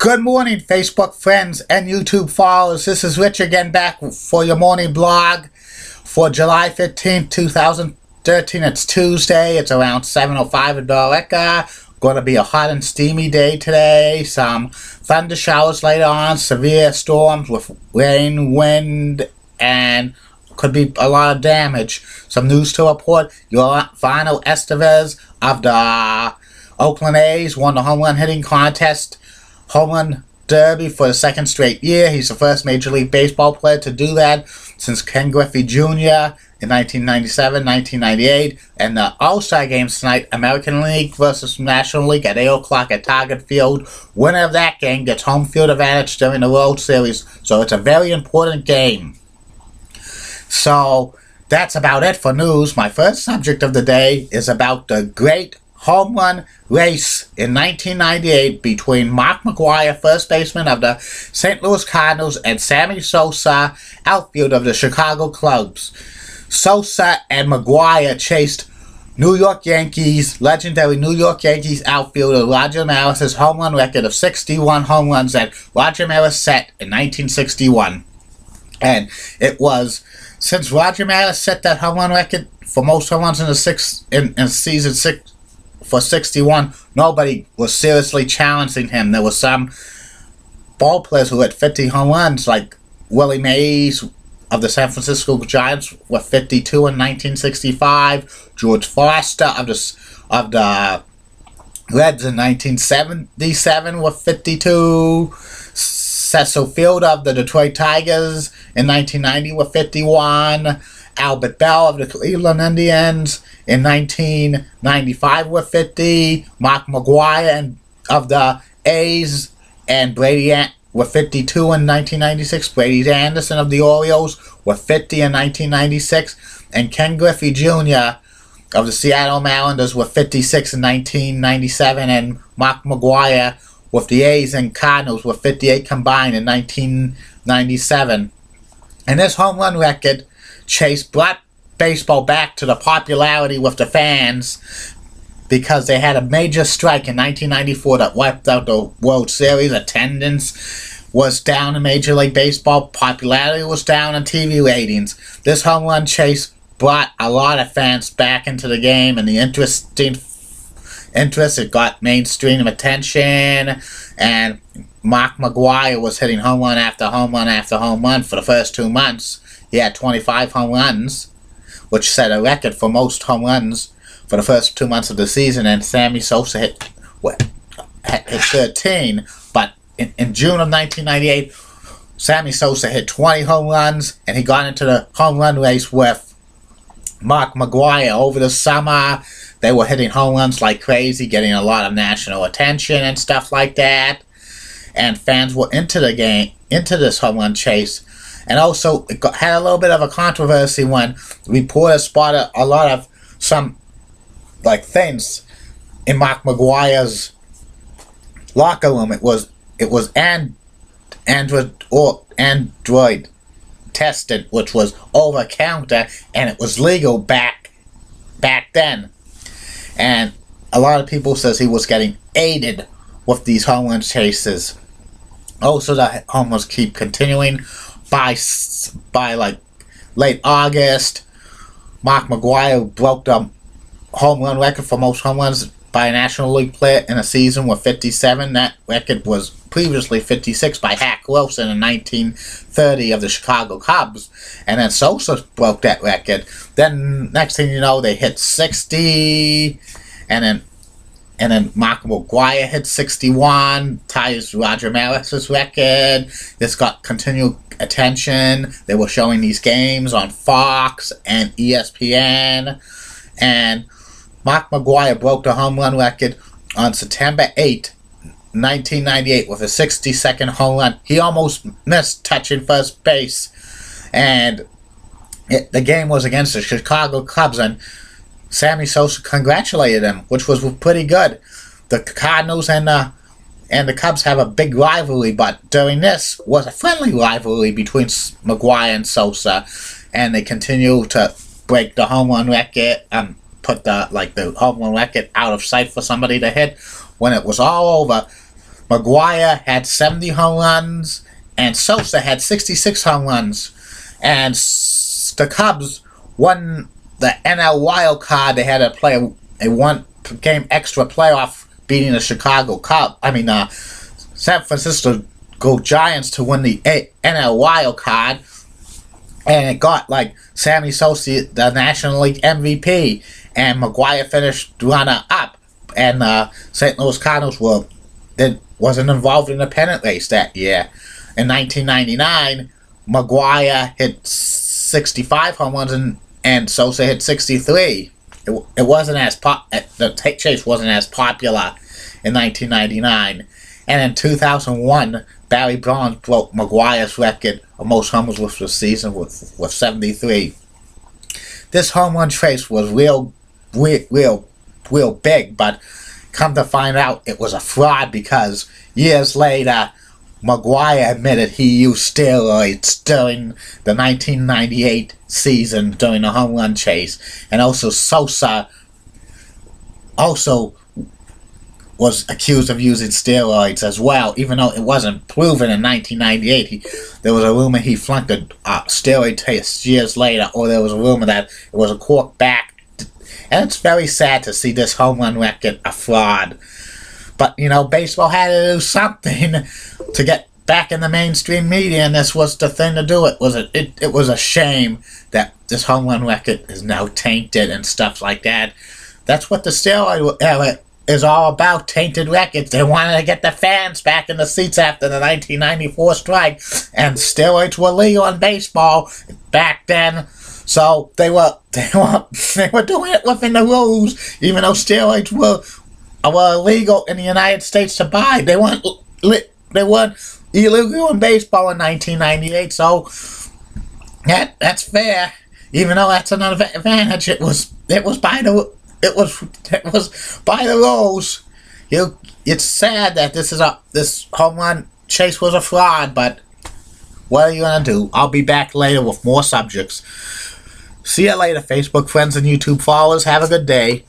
Good morning, Facebook friends and YouTube followers. This is Rich again, back for your morning blog for July 15th, 2013. It's Tuesday. It's around 7:05 in Billerica. Going to be a hot and steamy day today. Some thunder showers later on. Severe storms with rain, wind, and could be a lot of damage. Some news to report. Yolano Estevez of the Oakland A's won the home run hitting contest, home run derby, for the second straight year. He's the first Major League Baseball player to do that since Ken Griffey Jr. in 1997, 1998. And the All-Star games tonight, American League versus National League at 8 o'clock at Target Field. Winner of that game gets home field advantage during the World Series. So it's a very important game. So that's about it for news. My first subject of the day is about the great home run race in 1998 between Mark McGwire, first baseman of the St. Louis Cardinals, and Sammy Sosa, outfield of the Chicago Cubs. Sosa and McGwire chased legendary New York Yankees outfielder Roger Maris's home run record of 61 home runs that Roger Maris set in 1961. And it was, since Roger Maris set that home run record for most home runs in season 6, for 61, nobody was seriously challenging him. There were some ball players who had 50 home runs, like Willie Mays of the San Francisco Giants with 52 in 1965, George Foster of the Reds in 1977 with 52, Cecil Field of the Detroit Tigers in 1990 with 51, Albert Bell of the Cleveland Indians in 1995 with 50, Mark McGwire of the A's and Brady with 52 in 1996, Brady Anderson of the Orioles with 50 in 1996, and Ken Griffey Jr. of the Seattle Mariners with 56 in 1997, and Mark McGwire with the A's and Cardinals with 58 combined in 1997. And this home run record brought baseball back to the popularity with the fans, because they had a major strike in 1994 that wiped out the World Series. Attendance was down in Major League Baseball, popularity was down, and TV ratings. This home run chase brought a lot of fans back into the game, and the interest, it got mainstream attention, and Mark McGwire was hitting home run after home run after home run for the first 2 months. He had 25 home runs, which set a record for most home runs for the first 2 months of the season, and Sammy Sosa hit 13. But in June of 1998, Sammy Sosa hit 20 home runs, and he got into the home run race with Mark McGwire. Over the summer, they were hitting home runs like crazy, getting a lot of national attention and stuff like that. And fans were into the game, into this home run chase. And also, it had a little bit of a controversy when reporters spotted a lot of some things in Mark McGwire's locker room. It was Android tested, which was over counter, and it was legal back then. And a lot of people says he was getting aided with these home run chases. Also, the home runs keep continuing. By late August, Mark McGwire broke the home run record for most home runs by a National League player in a season with 57. That record was previously 56 by Hack Wilson in 1930 of the Chicago Cubs. And then Sosa broke that record. Then, next thing you know, they hit 60, and then Mark McGwire hit 61, ties Roger Maris's record. This got continued attention. They were showing these games on Fox and ESPN. And Mark McGwire broke the home run record on September 8, 1998 with a 60-second home run. He almost missed touching first base. And the game was against the Chicago Cubs, and Sammy Sosa congratulated him, which was pretty good. The Cardinals and the Cubs have a big rivalry, but during this was a friendly rivalry between McGwire and Sosa, and they continue to break the home run record and put the home run record out of sight for somebody to hit. When it was all over, McGwire had 70 home runs, and Sosa had 66 home runs. And the Cubs won the NL wild card. They had to play a one-game extra playoff, beating the San Francisco Giants to win the NL wild card. And it got like Sammy Sosa the National League MVP, and McGwire finished runner-up. And St. Louis Cardinals wasn't involved in the pennant race that year. In 1999, McGwire hit 65 home runs and Sosa hit 63. It wasn't as the chase wasn't as popular in 1999. And in 2001, Barry Bonds broke McGwire's record of most home runs with the season with 73. This home run chase was real big, but come to find out it was a fraud, because years later, McGwire admitted he used steroids during the 1998 season during the home run chase, and also Sosa was accused of using steroids as well, even though it wasn't proven in 1998. There was a rumor he flunked a steroid test years later, or there was a rumor that it was a cork back. And it's very sad to see this home run record a fraud. But, baseball had to do something to get back in the mainstream media, and this was the thing to do. It was a shame that this home run record is now tainted and stuff like that. That's what the steroid era is all about, tainted records. They wanted to get the fans back in the seats after the 1994 strike, and steroids were legal in baseball back then. So they were doing it within the rules, even though steroids were illegal in the United States to buy. They weren't illegal in baseball in 1998. So that's fair. Even though that's another advantage, it was by the rules. It's sad that this home run chase was a fraud, but what are you gonna do? I'll be back later with more subjects. See you later, Facebook friends and YouTube followers. Have a good day.